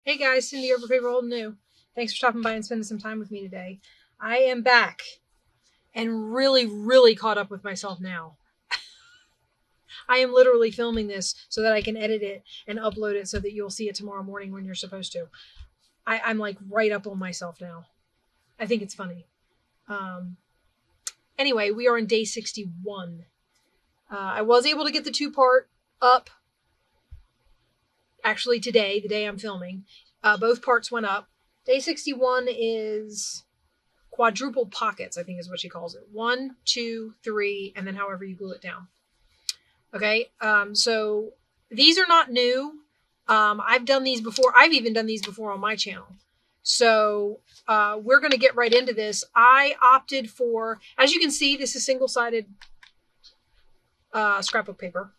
Hey guys, Cindy over paper.old.new. Thanks for stopping by and spending some time with me today. I am back and really caught up with myself now. I am literally filming this so that I can edit it and upload it so that you'll see it tomorrow morning when you're supposed to. I'm like right up on myself now. I think it's funny. Anyway, we are on day 61. I was able to get the 2-part up actually today, the day I'm filming. Both parts went up. Day 61 is quadruple pockets, I think is what she calls it. 1, 2, 3, and then however you glue it down. Okay, so these are not new. I've done these before. I've even done these before on my channel. So we're going to get right into this. I opted for, as you can see, this is single-sided scrapbook paper.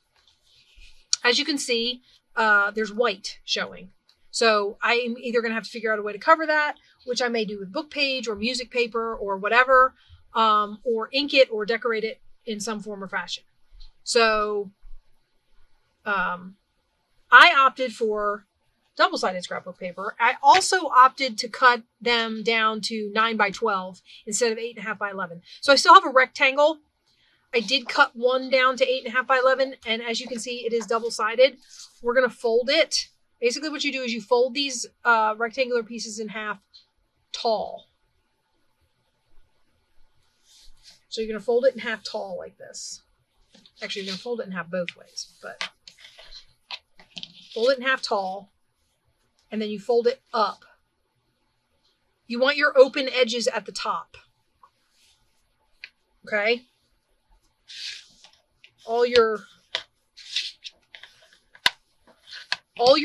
As you can see, there's white showing. So I'm either going to have to figure out a way to cover that, which I may do with book page or music paper or whatever, or ink it or decorate it in some form or fashion. So I opted for double-sided scrapbook paper. I also opted to cut them down to 9 by 12 instead of 8.5 by 11. So I still have a rectangle. I did cut one down to 8.5 by 11, and as you can see, it is double-sided. We're going to fold it. Basically what you do is you fold these rectangular pieces in half tall. So you're going to fold it in half tall like this. Actually, you're going to fold it in half both ways, but fold it in half tall, and then you fold it up. You want your open edges at the top. Okay? All your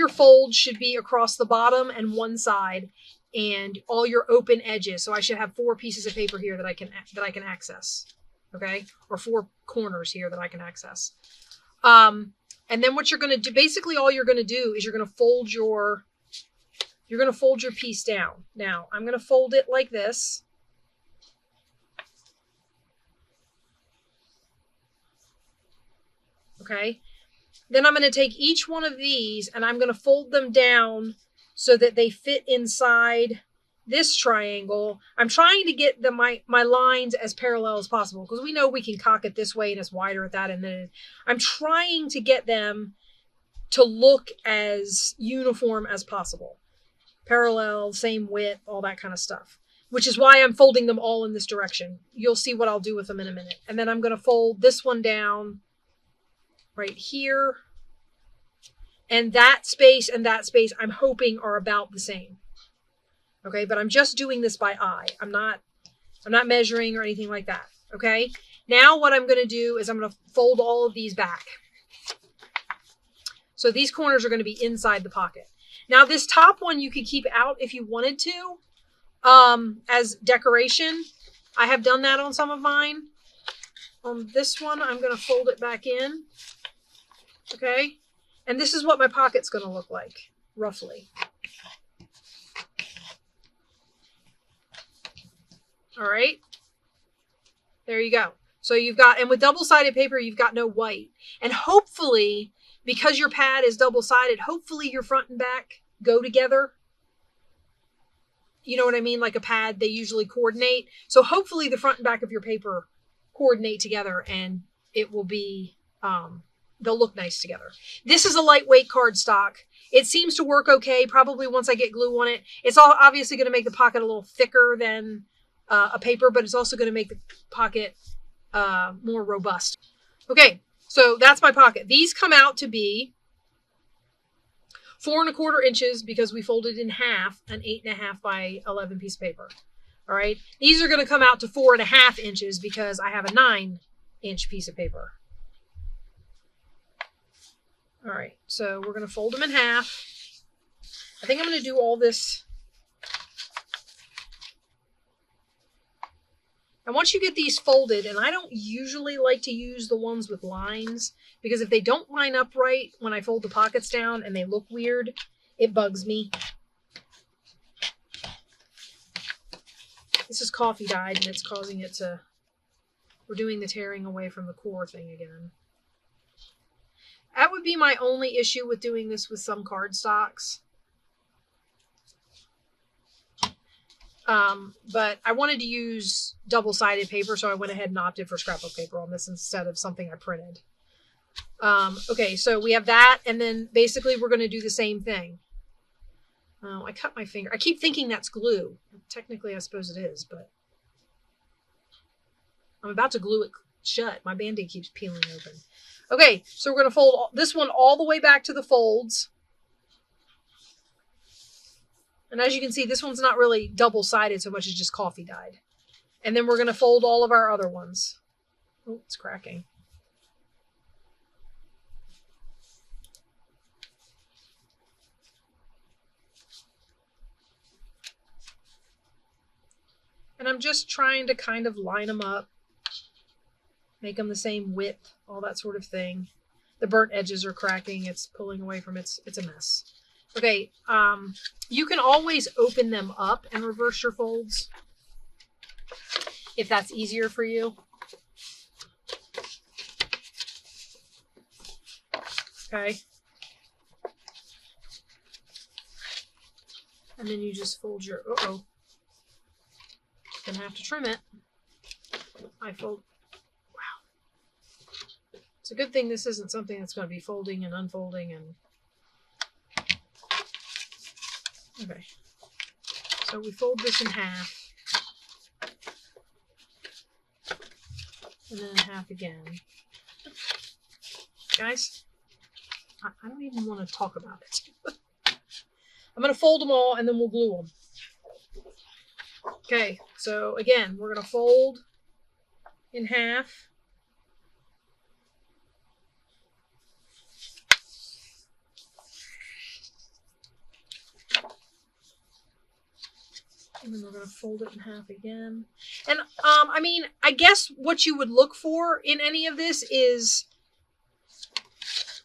folds should be across the bottom and one side, and all your open edges. So I should have 4 pieces of paper here that I can access. Okay? Or 4 corners here that I can access. And then what you're going to do, basically all you're going to do is you're going to fold your piece down. Now, I'm going to fold it like this. Okay? Then I'm going to take each one of these and I'm going to fold them down so that they fit inside this triangle. I'm trying to get my lines as parallel as possible because we know we can cock it this way and it's wider at that. And then I'm trying to get them to look as uniform as possible. Parallel, same width, all that kind of stuff. Which is why I'm folding them all in this direction. You'll see what I'll do with them in a minute. And then I'm going to fold this one down right here. And that space I'm hoping are about the same. Okay, but I'm just doing this by eye. I'm not measuring or anything like that. Okay, now what I'm going to do is I'm going to fold all of these back. So these corners are going to be inside the pocket. Now this top one you could keep out if you wanted to, as decoration. I have done that on some of mine. On this one, I'm going to fold it back in. Okay, and this is what my pocket's going to look like, roughly. All right, there you go. So you've got, and with double-sided paper, you've got no white. And hopefully, because your pad is double-sided, hopefully your front and back go together. You know what I mean? Like a pad, they usually coordinate. So hopefully the front and back of your paper coordinate together and it will be, they'll look nice together. This is a lightweight cardstock. It seems to work okay. Probably once I get glue on it. It's all obviously going to make the pocket a little thicker than a paper, but it's also going to make the pocket more robust. Okay, so that's my pocket. These come out to be 4 1/4 inches because we folded in half an 8.5 by 11 piece of paper. All right, these are going to come out to 4.5 inches because I have a 9-inch piece of paper. All right, so we're going to fold them in half. I think I'm going to do all this. And once you get these folded, and I don't usually like to use the ones with lines, because if they don't line up right when I fold the pockets down and they look weird, it bugs me. This is coffee dyed and it's causing it to, we're doing the tearing away from the core thing again. That would be my only issue with doing this with some cardstocks. But I wanted to use double-sided paper, so I went ahead and opted for scrapbook paper on this instead of something I printed. Okay, so we have that, and then basically we're going to do the same thing. Oh, I cut my finger. I keep thinking that's glue. Technically, I suppose it is, but I'm about to glue it shut. My Band-Aid keeps peeling open. Okay, so we're going to fold this one all the way back to the folds. And as you can see, this one's not really double-sided so much as just coffee dyed. And then we're going to fold all of our other ones. Oh, it's cracking. And I'm just trying to kind of line them up, make them the same width, all that sort of thing. The burnt edges are cracking. It's pulling away from it's a mess. Okay, you can always open them up and reverse your folds if that's easier for you. Okay. And then you just fold your, uh-oh. Gonna have to trim it. I fold. Wow. It's a good thing this isn't something that's going to be folding and unfolding and. Okay. So we fold this in half. And then in half again. Guys, I don't even want to talk about it. I'm going to fold them all and then we'll glue them. Okay, so again, we're going to fold in half. And then we're going to fold it in half again. And, I mean, I guess what you would look for in any of this is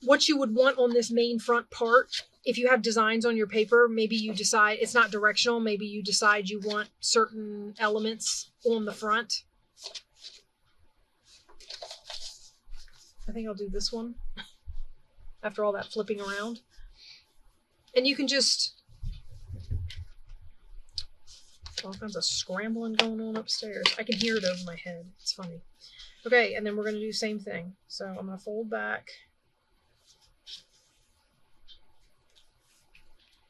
what you would want on this main front part. If you have designs on your paper, maybe you decide it's not directional. Maybe you decide you want certain elements on the front. I think I'll do this one after all that flipping around. And you can just, all kinds of scrambling going on upstairs. I can hear it over my head. It's funny. Okay, and then we're going to do the same thing. So I'm going to fold back.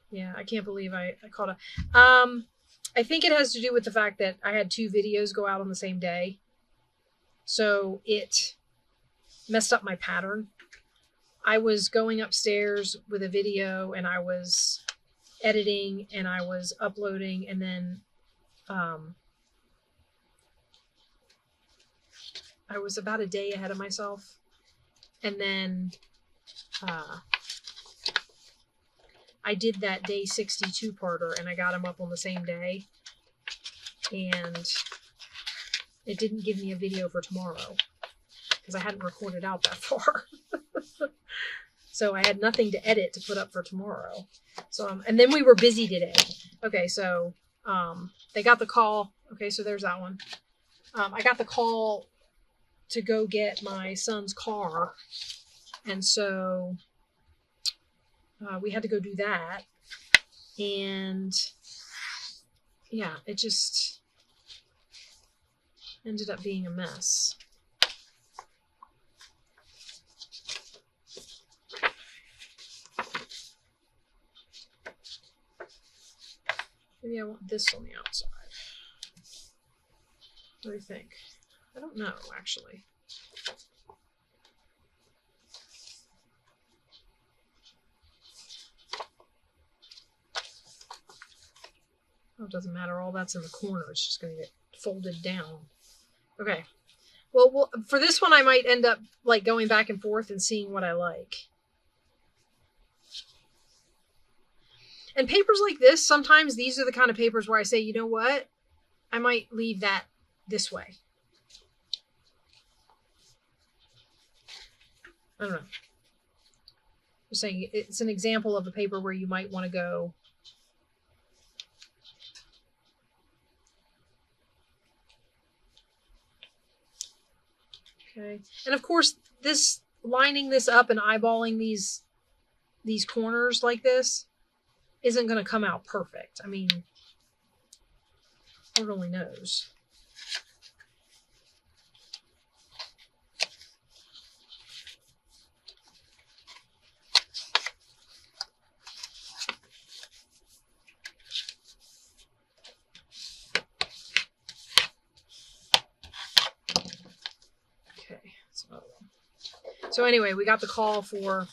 Yeah, I can't believe I caught a... I think it has to do with the fact that I had 2 videos go out on the same day. So it messed up my pattern. I was going upstairs with a video and I was editing and I was uploading and then I was about a day ahead of myself. And then I did that day 62 parter and I got them up on the same day. And it didn't give me a video for tomorrow because I hadn't recorded out that far. So I had nothing to edit to put up for tomorrow. So, and then we were busy today. Okay, so they got the call. Okay, so there's that one. I got the call to go get my son's car. And so we had to go do that. And yeah, it just ended up being a mess. Maybe I want this on the outside. What do you think? I don't know, actually. Oh, it doesn't matter. All that's in the corner. It's just going to get folded down. Okay. Well, for this one, I might end up like going back and forth and seeing what I like. And papers like this, sometimes these are the kind of papers where I say, you know what? I might leave that this way. I don't know. Just saying, it's an example of a paper where you might want to go. Okay. And of course, this lining this up and eyeballing these corners like this isn't going to come out perfect. I mean, Lord only knows. Okay, so anyway, we got the call for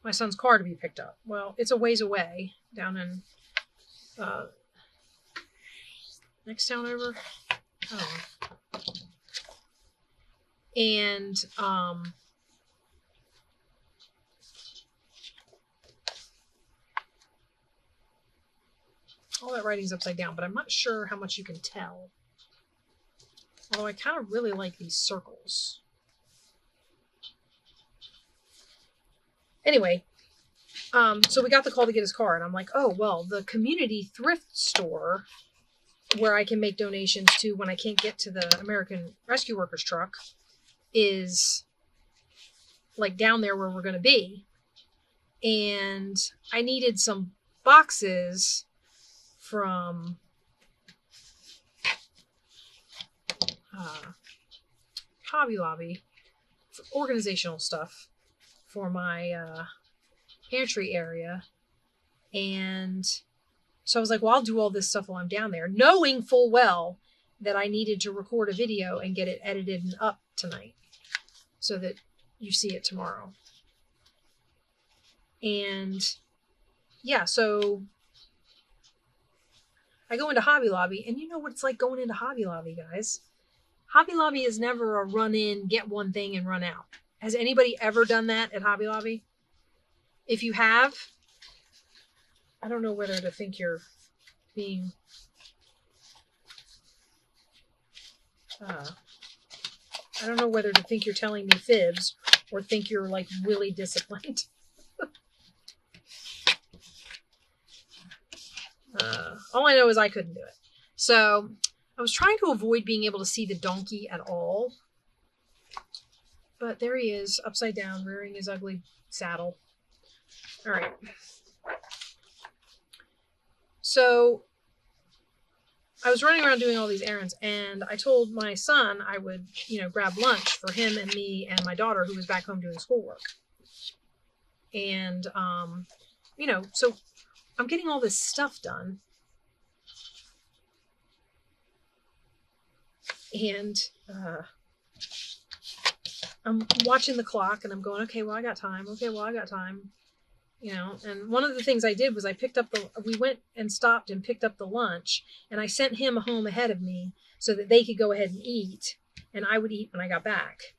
my son's car to be picked up. Well, it's a ways away, down in next town over. I don't know. And all that writing's upside down, but I'm not sure how much you can tell. Although I kind of really like these circles. Anyway, so we got the call to get his car, and I'm like, oh, well, the community thrift store where I can make donations to when I can't get to the American Rescue Workers truck is like down there where we're going to be. And I needed some boxes from Hobby Lobby for organizational stuff for my pantry area. And so I was like, well, I'll do all this stuff while I'm down there, knowing full well that I needed to record a video and get it edited and up tonight so that you see it tomorrow. And yeah, so I go into Hobby Lobby, and you know what it's like going into Hobby Lobby, guys. Hobby Lobby is never a run in, get one thing and run out. Has anybody ever done that at Hobby Lobby? If you have, I don't know whether to think you're being I don't know whether to think you're telling me fibs or think you're like really disciplined. All I know is I couldn't do it. So I was trying to avoid being able to see the donkey at all. But there he is, upside down, rearing his ugly saddle. All right. So I was running around doing all these errands, and I told my son I would, grab lunch for him and me and my daughter who was back home doing schoolwork. And, so I'm getting all this stuff done. And I'm watching the clock, and I'm going, okay, well, I got time. Okay, well, I got time. And one of the things I did was we went and stopped and picked up the lunch, and I sent him home ahead of me so that they could go ahead and eat, and I would eat when I got back.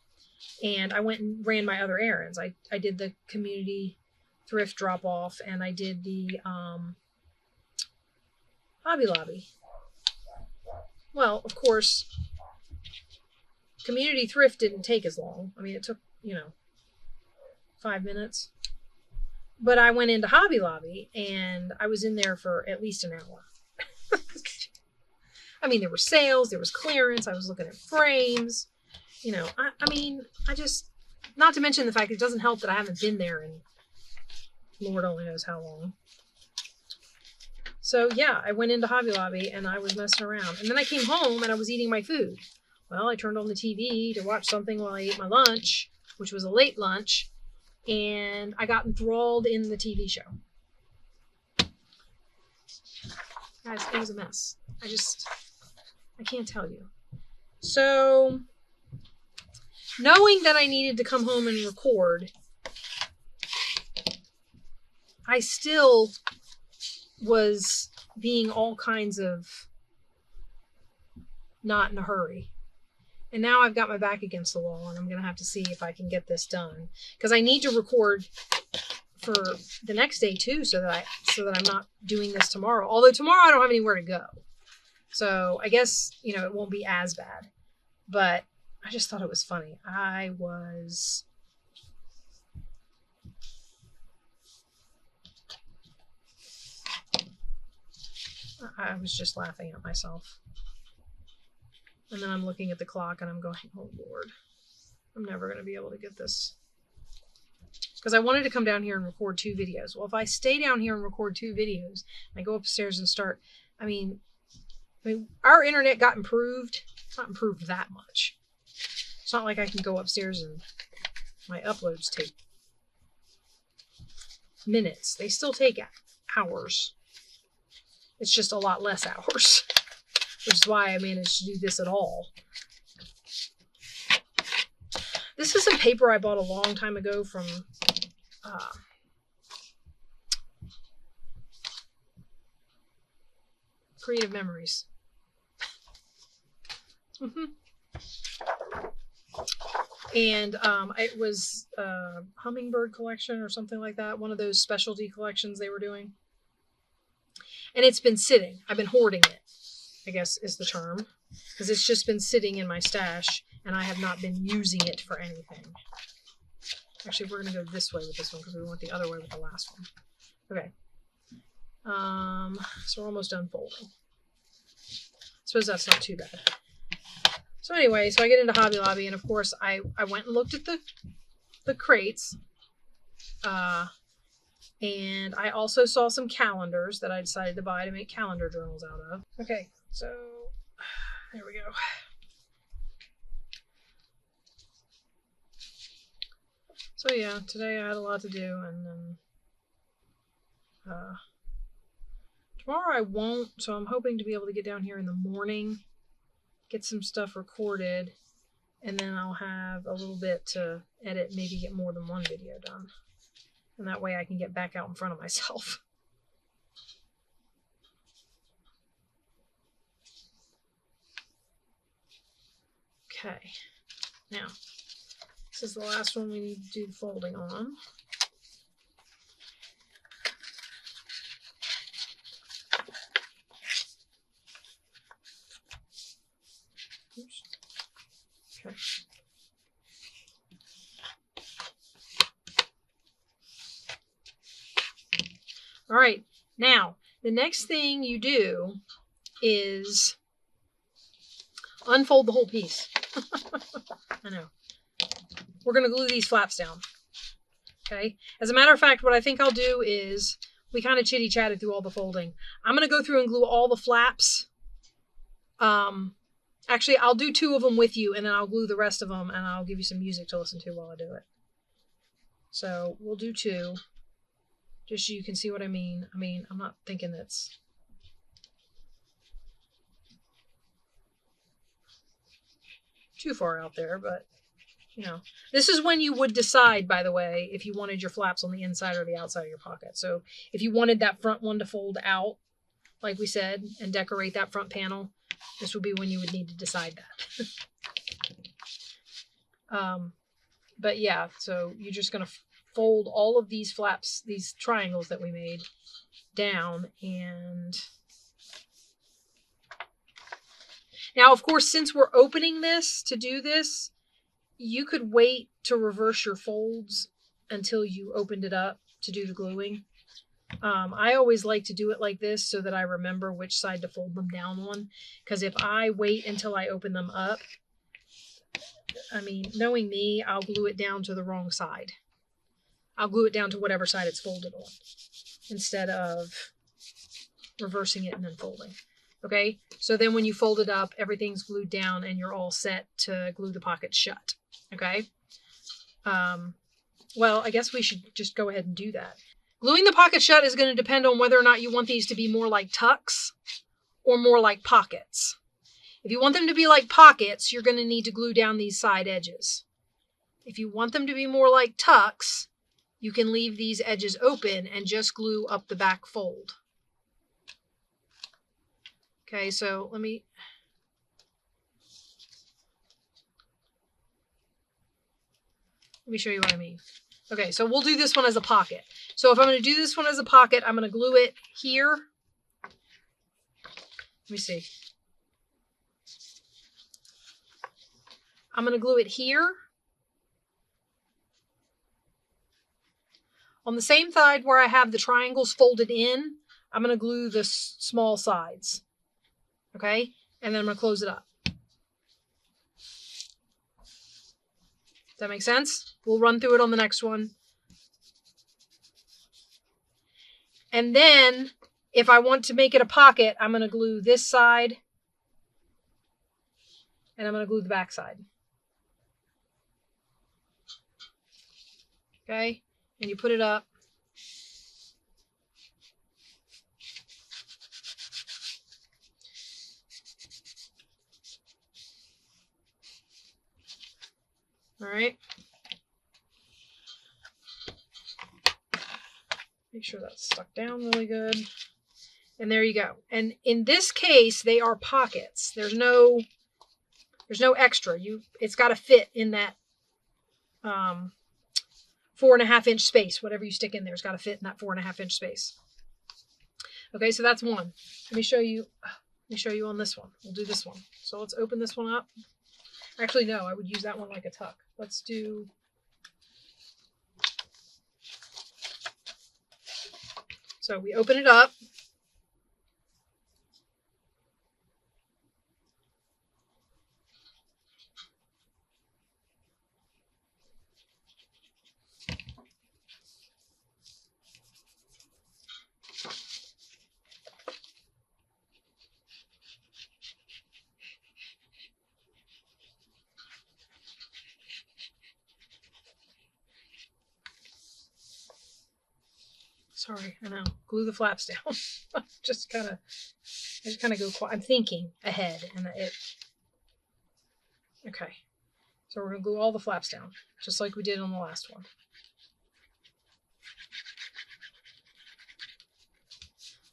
And I went and ran my other errands. I did the community thrift drop off, and I did the Hobby Lobby. Well, of course, community thrift didn't take as long. I mean, it took, 5 minutes. But I went into Hobby Lobby, and I was in there for at least an hour. I mean, there were sales, there was clearance, I was looking at frames. I just, not to mention the fact it doesn't help that I haven't been there in Lord only knows how long. So yeah, I went into Hobby Lobby, and I was messing around. And then I came home, and I was eating my food. Well, I turned on the TV to watch something while I ate my lunch, which was a late lunch. And I got enthralled in the TV show. Guys, it was a mess. I can't tell you. So, knowing that I needed to come home and record, I still was being all kinds of not in a hurry. And now I've got my back against the wall, and I'm going to have to see if I can get this done. Because I need to record for the next day, too, so that I'm not doing this tomorrow. Although tomorrow I don't have anywhere to go. So I guess, it won't be as bad. But I just thought it was funny. I was just laughing at myself. And then I'm looking at the clock, and I'm going, oh, Lord, I'm never going to be able to get this. Because I wanted to come down here and record 2 videos. Well, if I stay down here and record 2 videos, I go upstairs and start I mean, our internet got improved. It's not improved that much. It's not like I can go upstairs and my uploads take minutes. They still take hours. It's just a lot less hours, which is why I managed to do this at all. This is some paper I bought a long time ago from Creative Memories. And it was Hummingbird collection or something like that. One of those specialty collections they were doing. And it's been sitting. I've been hoarding it, I guess is the term. Because it's just been sitting in my stash and I have not been using it for anything. Actually, we're going to go this way with this one because we went the other way with the last one. Okay. So we're almost done folding. I suppose that's not too bad. So anyway, so I get into Hobby Lobby, and of course I went and looked at the crates. And I also saw some calendars that I decided to buy to make calendar journals out of. Okay, so there we go. So yeah, today I had a lot to do, and then tomorrow I won't, so I'm hoping to be able to get down here in the morning, get some stuff recorded, and then I'll have a little bit to edit, maybe get more than one video done. And that way I can get back out in front of myself. Okay, now this is the last one we need to do the folding on. Oops. Okay. All right, now the next thing you do is unfold the whole piece. I know. We're going to glue these flaps down. Okay. As a matter of fact, what I think I'll do is, we kind of chitty-chatted through all the folding. I'm going to go through and glue all the flaps. Actually, I'll do 2 of them with you, and then I'll glue the rest of them, and I'll give you some music to listen to while I do it. So we'll do 2, just so you can see what I mean. I mean, I'm not thinking that's too far out there, but you know, this is when you would decide, by the way, if you wanted your flaps on the inside or the outside of your pocket. So if you wanted that front one to fold out, like we said, and decorate that front panel, this would be when you would need to decide that. But yeah, so you're just going to fold all of these flaps, these triangles that we made, down. And now, of course, since we're opening this to do this, you could wait to reverse your folds until you opened it up to do the gluing. I always like to do it like this so that I remember which side to fold them down on. Because if I wait until I open them up, I mean, knowing me, I'll glue it down to the wrong side. I'll glue it down to whatever side it's folded on instead of reversing it and then folding. Okay, so then when you fold it up, everything's glued down and you're all set to glue the pockets shut. Okay, well, I guess we should just go ahead and do that. Gluing the pocket shut is going to depend on whether or not you want these to be more like tucks or more like pockets. If you want them to be like pockets, you're going to need to glue down these side edges. If you want them to be more like tucks, you can leave these edges open and just glue up the back fold. Okay, so let me show you what I mean. Okay, so we'll do this one as a pocket. So if I'm going to do this one as a pocket, I'm going to glue it here. Let me see. I'm going to glue it here. On the same side where I have the triangles folded in, I'm going to glue the small sides. Okay? And then I'm going to close it up. Does that make sense? We'll run through it on the next one. And then if I want to make it a pocket, I'm going to glue this side and I'm going to glue the back side. Okay, and you put it up. All right. Make sure that's stuck down really good. And there you go. And in this case, they are pockets. There's no extra. It's got to fit in that 4.5 inch space. Whatever you stick in there, it's got to fit in that 4.5 inch space. Okay, so that's one. Let me show you on this one. We'll do this one. So let's open this one up. Actually, no, I would use that one like a tuck. Let's do... So we open it up. Sorry, I know. Glue the flaps down. I just kind of go quiet. I'm thinking ahead, and okay. So we're gonna glue all the flaps down, just like we did on the last one.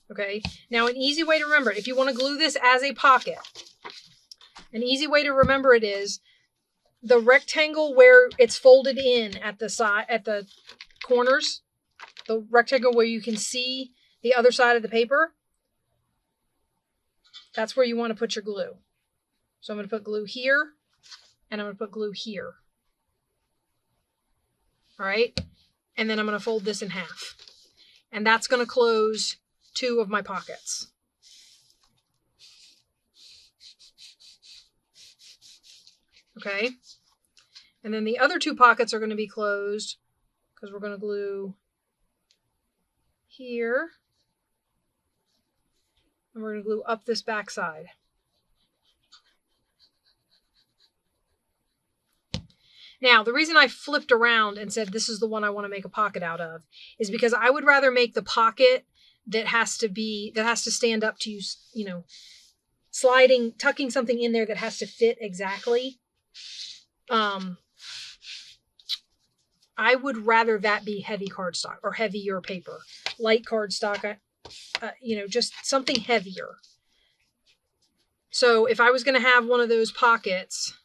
Okay. Now, an easy way to remember it, if you want to glue this as a pocket, an easy way to remember it is the rectangle where it's folded in at the side, at the corners. The rectangle where you can see the other side of the paper, that's where you want to put your glue. So I'm going to put glue here, and I'm going to put glue here. All right? And then I'm going to fold this in half. And that's going to close 2 of my pockets. Okay? And then the other 2 pockets are going to be closed because we're going to glue here, and we're going to glue up this back side. Now, the reason I flipped around and said this is the one I want to make a pocket out of is because I would rather make the pocket that has to stand up to you know, tucking something in there that has to fit exactly. I would rather that be heavy cardstock or heavier paper. Light cardstock, you know, just something heavier. So if I was going to have one of those pockets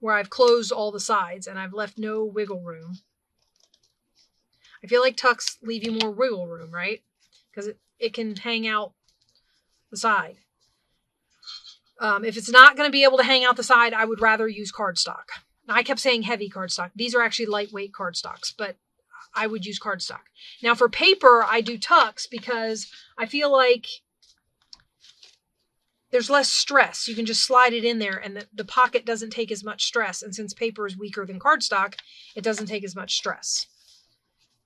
where I've closed all the sides and I've left no wiggle room, I feel like tucks leave you more wiggle room, right? Because it can hang out the side. If it's not going to be able to hang out the side, I would rather use cardstock. Now, I kept saying heavy cardstock. These are actually lightweight cardstocks, but I would use cardstock. Now, for paper, I do tucks because I feel like there's less stress. You can just slide it in there, and the pocket doesn't take as much stress. And since paper is weaker than cardstock, it doesn't take as much stress.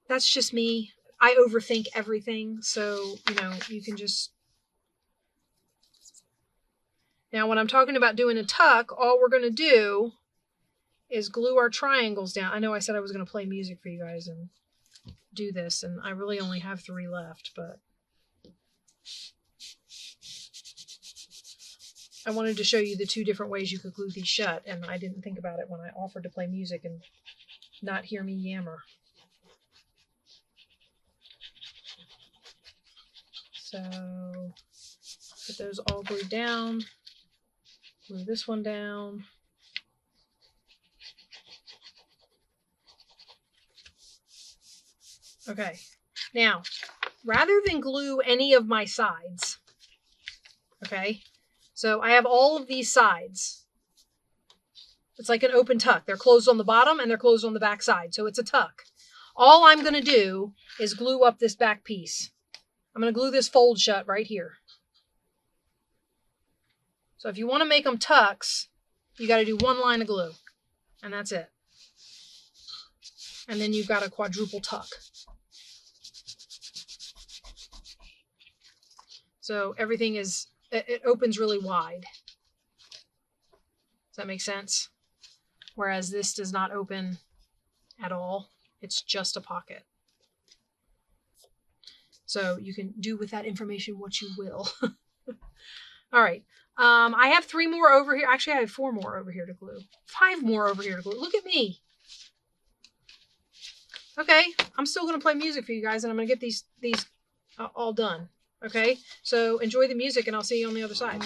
That's just me. I overthink everything, so, you know, you can just... Now, when I'm talking about doing a tuck, all we're going to do is glue our triangles down. I know I said I was going to play music for you guys and do this, and I really only have 3 left, but I wanted to show you the 2 different ways you could glue these shut, and I didn't think about it when I offered to play music and not hear me yammer. So, get those all glued down. Glue this one down. Okay. Now, rather than glue any of my sides, okay, so I have all of these sides. It's like an open tuck. They're closed on the bottom and they're closed on the back side, so it's a tuck. All I'm going to do is glue up this back piece. I'm going to glue this fold shut right here. So if you want to make them tucks, you got to do 1 line of glue, and that's it. And then you've got a quadruple tuck. So everything it opens really wide. Does that make sense? Whereas this does not open at all. It's just a pocket. So you can do with that information what you will. All right. I have 3 more over here. Actually, I have 4 more over here to glue. 5 more over here to glue. Look at me. Okay. I'm still going to play music for you guys, and I'm going to get these all done. Okay. So enjoy the music, and I'll see you on the other side.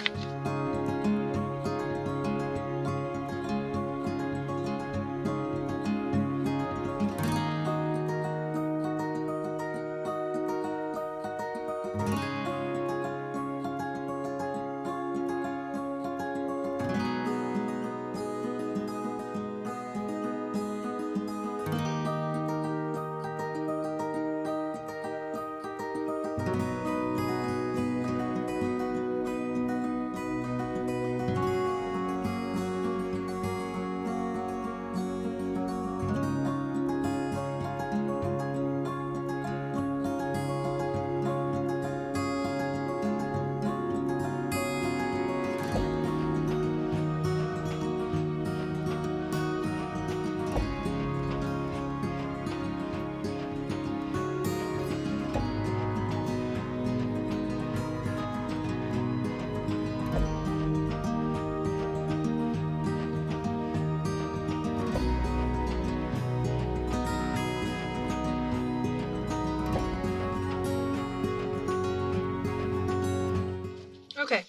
Okay.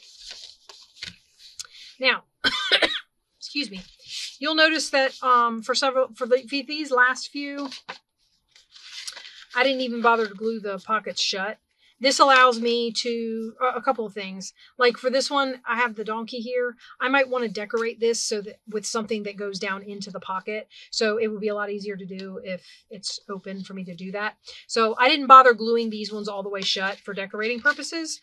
Now, excuse me. You'll notice that for these last few, I didn't even bother to glue the pockets shut. This allows me to a couple of things. Like for this one, I have the donkey here. I might want to decorate this so that with something that goes down into the pocket. So it would be a lot easier to do if it's open for me to do that. So I didn't bother gluing these ones all the way shut for decorating purposes.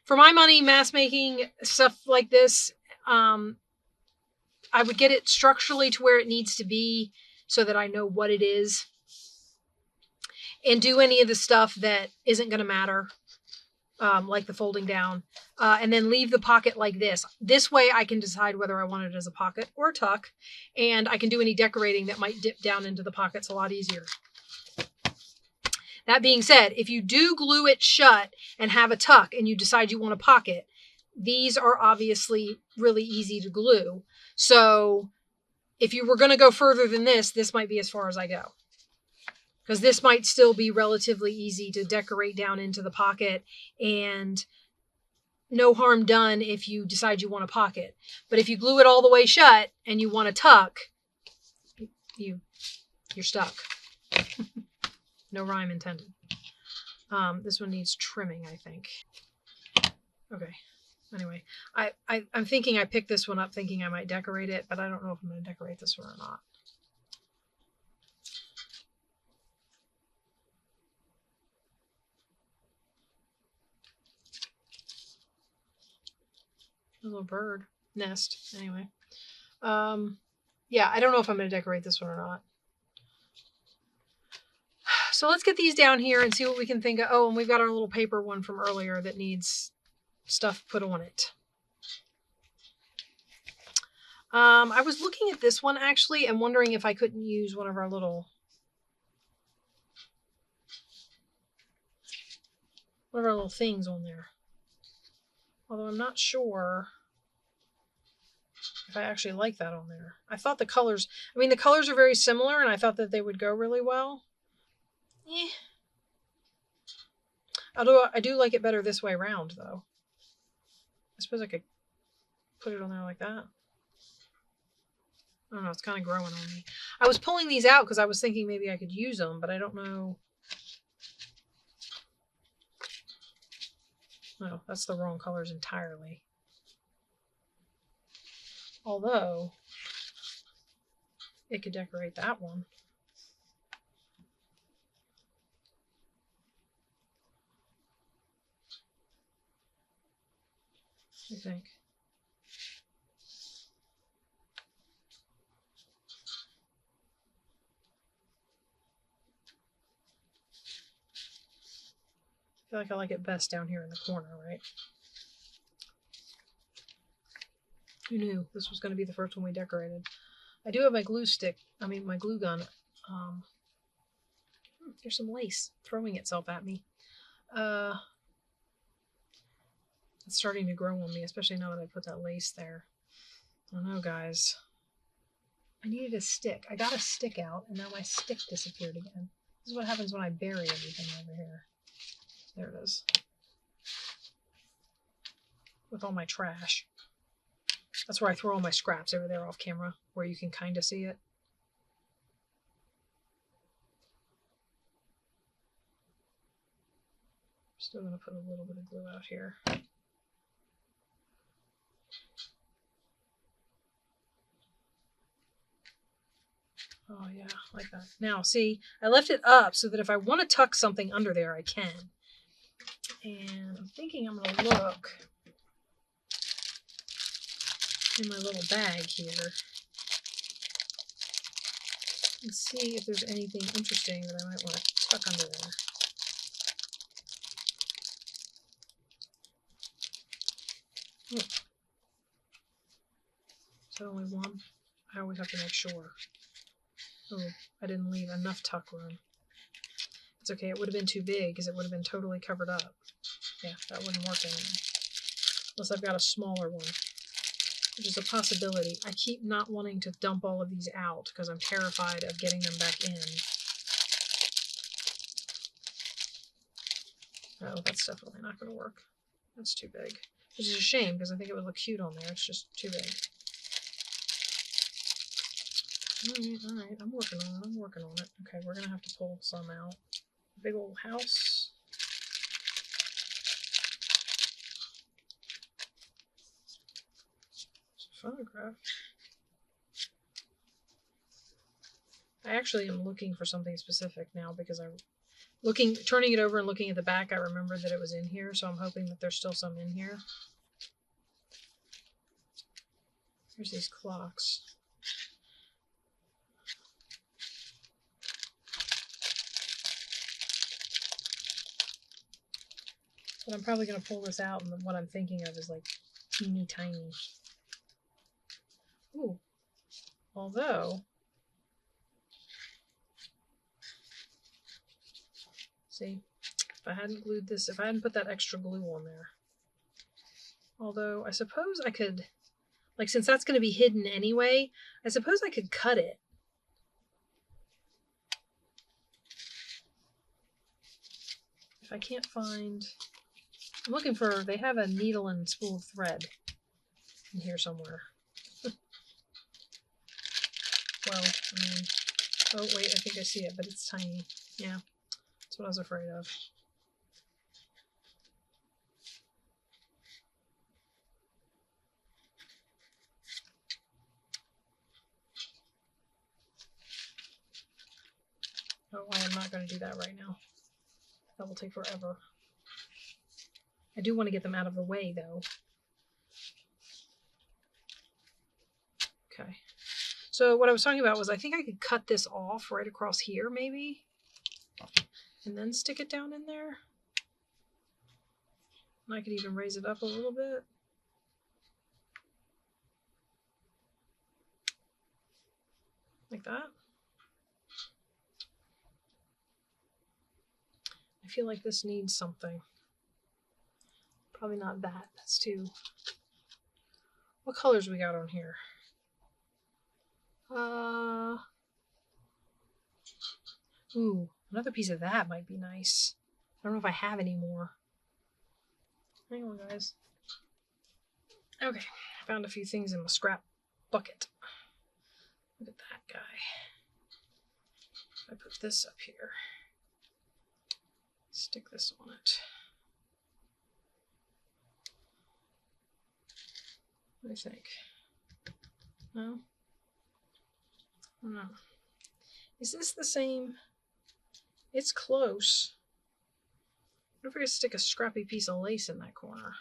For my money, mass making stuff like this, I would get it structurally to where it needs to be so that I know what it is, and do any of the stuff that isn't going to matter, like the folding down, and then leave the pocket like this. This way I can decide whether I want it as a pocket or a tuck, and I can do any decorating that might dip down into the pockets a lot easier. That being said, if you do glue it shut and have a tuck and you decide you want a pocket, these are obviously really easy to glue. So if you were going to go further than this might be as far as I go. Because this might still be relatively easy to decorate down into the pocket, and no harm done if you decide you want a pocket. But if you glue it all the way shut and you want a tuck, you're stuck. No rhyme intended. This one needs trimming, I think. Okay. Anyway, I'm thinking I picked this one up thinking I might decorate it, but I don't know if I'm going to decorate this one or not. A little bird nest. Anyway. Yeah, I don't know if I'm going to decorate this one or not. So let's get these down here and see what we can think of. Oh, and we've got our little paper one from earlier that needs stuff put on it. I was looking at this one actually and wondering if I couldn't use one of our little things on there. Although I'm not sure if I actually like that on there. I thought the colors are very similar, and I thought that they would go really well. Although I do like it better this way around, though. I suppose I could put it on there like that. I don't know, it's kind of growing on me. I was pulling these out because I was thinking maybe I could use them, but I don't know. No, that's the wrong colors entirely. Although, it could decorate that one. I think. feel like I like it best down here in the corner, right? Who knew this was going to be the first one we decorated? I do have my glue stick, my glue gun. There's some lace throwing itself at me. It's starting to grow on me, especially now that I put that lace there. I don't know, guys. I needed a stick. I got a stick out, and now my stick disappeared again. This is what happens when I bury everything over here. There it is. With all my trash. That's where I throw all my scraps, over there off camera, where you can kind of see it. Still going to put a little bit of glue out here. Oh yeah, like that. Now, see, I left it up so that if I want to tuck something under there, I can. And I'm thinking I'm going to look in my little bag here and see if there's anything interesting that I might want to tuck under there. Oh. Is that only one? I always have to make sure. Oh, I didn't leave enough tuck room. It's okay, it would have been too big because it would have been totally covered up. Yeah, that wouldn't work anyway. Unless I've got a smaller one, which is a possibility. I keep not wanting to dump all of these out because I'm terrified of getting them back in. Oh, that's definitely not going to work. That's too big. Which is a shame because I think it would look cute on there. It's just too big. Alright, I'm working on it. Okay, we're going to have to pull some out. Big old house. It's a photograph. I actually am looking for something specific now because I'm turning it over and looking at the back. I remember that it was in here, so I'm hoping that there's still some in here. Here's these clocks. But I'm probably going to pull this out, and what I'm thinking of is like teeny tiny. Ooh. Although, see, if I hadn't glued this, if I hadn't put that extra glue on there. Although, I suppose I could, like, since that's going to be hidden anyway, I suppose I could cut it. If I can't find, I'm looking for, they have a needle and spool of thread in here somewhere. Well, oh wait, I think I see it, but it's tiny. Yeah, that's what I was afraid of. Oh, I am not going to do that right now. That will take forever. I do want to get them out of the way, though. Okay. So what I was talking about was I think I could cut this off right across here, maybe, and then stick it down in there. And I could even raise it up a little bit. Like that. I feel like this needs something. Probably not that. That's too... What colors we got on here? Ooh, another piece of that might be nice. I don't know if I have any more. Hang on, guys. Okay, I found a few things in my scrap bucket. Look at that guy. If I put this up here, stick this on it. What do you think? No? I don't know. Is this the same? It's close. What if I could stick a scrappy piece of lace in that corner?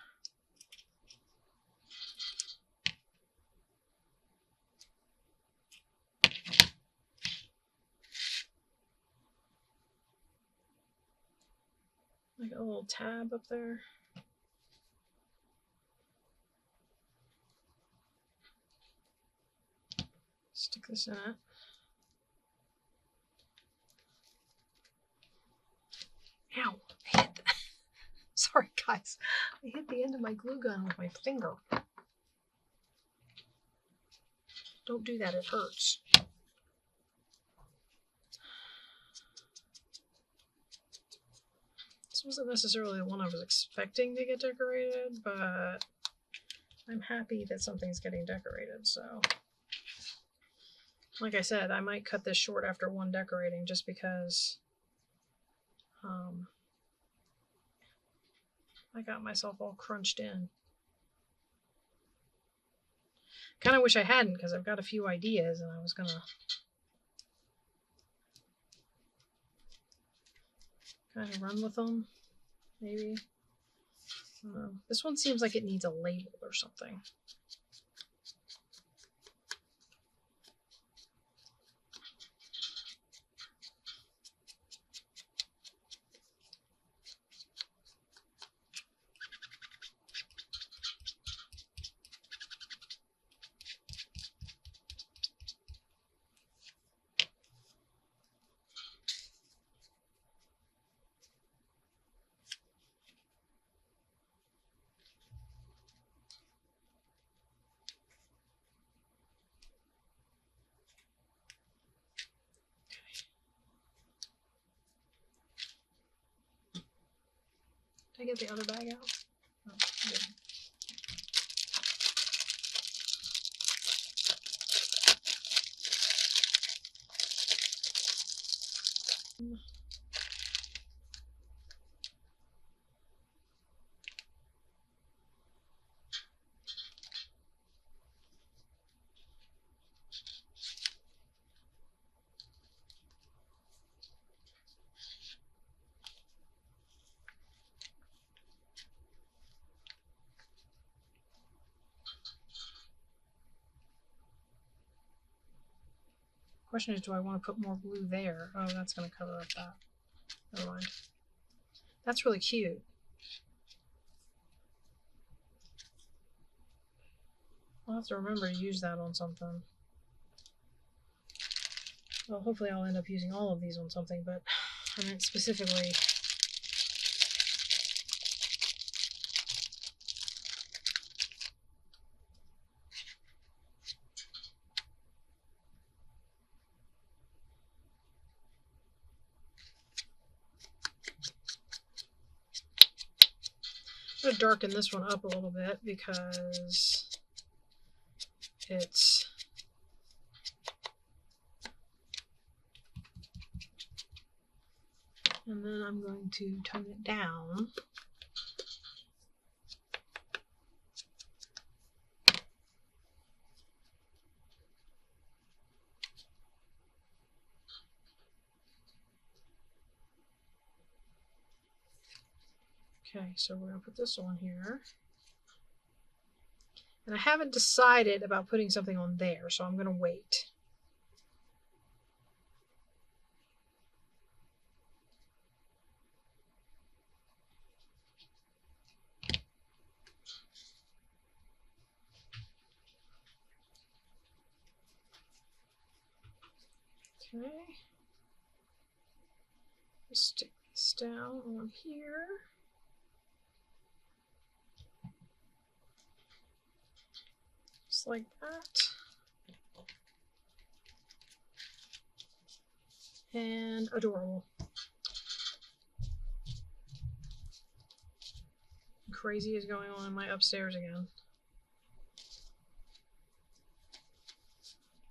Like a little tab up there. Stick this in it. Ow, I hit that. Sorry guys, I hit the end of my glue gun with my finger. Don't do that, it hurts. This wasn't necessarily the one I was expecting to get decorated, but I'm happy that something's getting decorated, so. Like I said, I might cut this short after one decorating just because I got myself all crunched in. Kind of wish I hadn't, because I've got a few ideas and I was gonna kind of run with them, maybe. I don't know. This one seems like it needs a label or something. Did I get the other bag out? Oh, I didn't. Question is, do I want to put more glue there? Oh, that's going to cover up that. Never mind. That's really cute. I'll have to remember to use that on something. Well, hopefully I'll end up using all of these on something, but I meant specifically. I'm going to darken this one up a little bit because it's and then I'm going to tone it down. Okay, so we're going to put this on here. And I haven't decided about putting something on there, so I'm going to wait. Okay. Stick this down on here. Just like that. And adorable. Crazy is going on in my upstairs again.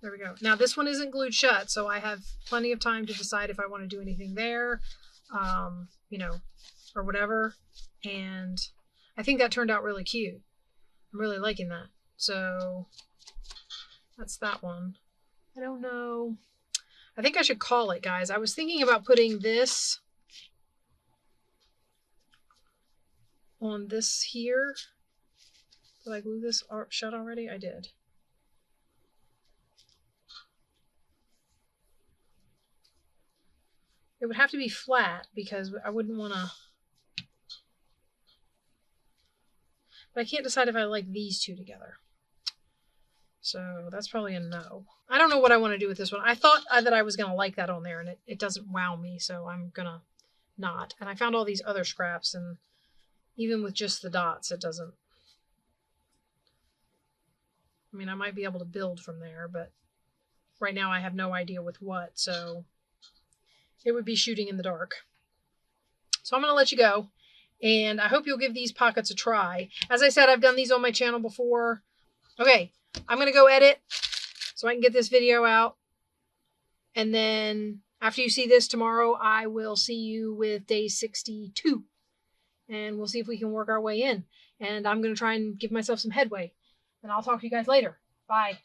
There we go. Now this one isn't glued shut, so I have plenty of time to decide if I want to do anything there, you know, or whatever. And I think that turned out really cute. I'm really liking that. So that's that one. I don't know. I think I should call it, guys. I was thinking about putting this on this here. Did I glue this shut already? I did. It would have to be flat because I wouldn't want to But I can't decide if I like these two together. So that's probably a no. I don't know what I want to do with this one. I thought that I was going to like that on there, and it doesn't wow me, so I'm going to not. And I found all these other scraps, and even with just the dots, it doesn't. I mean, I might be able to build from there, but right now I have no idea with what, so it would be shooting in the dark. So I'm going to let you go, and I hope you'll give these pockets a try. As I said, I've done these on my channel before. Okay, I'm going to go edit so I can get this video out. And then after you see this tomorrow, I will see you with day 62. And we'll see if we can work our way in. And I'm going to try and give myself some headway. And I'll talk to you guys later. Bye.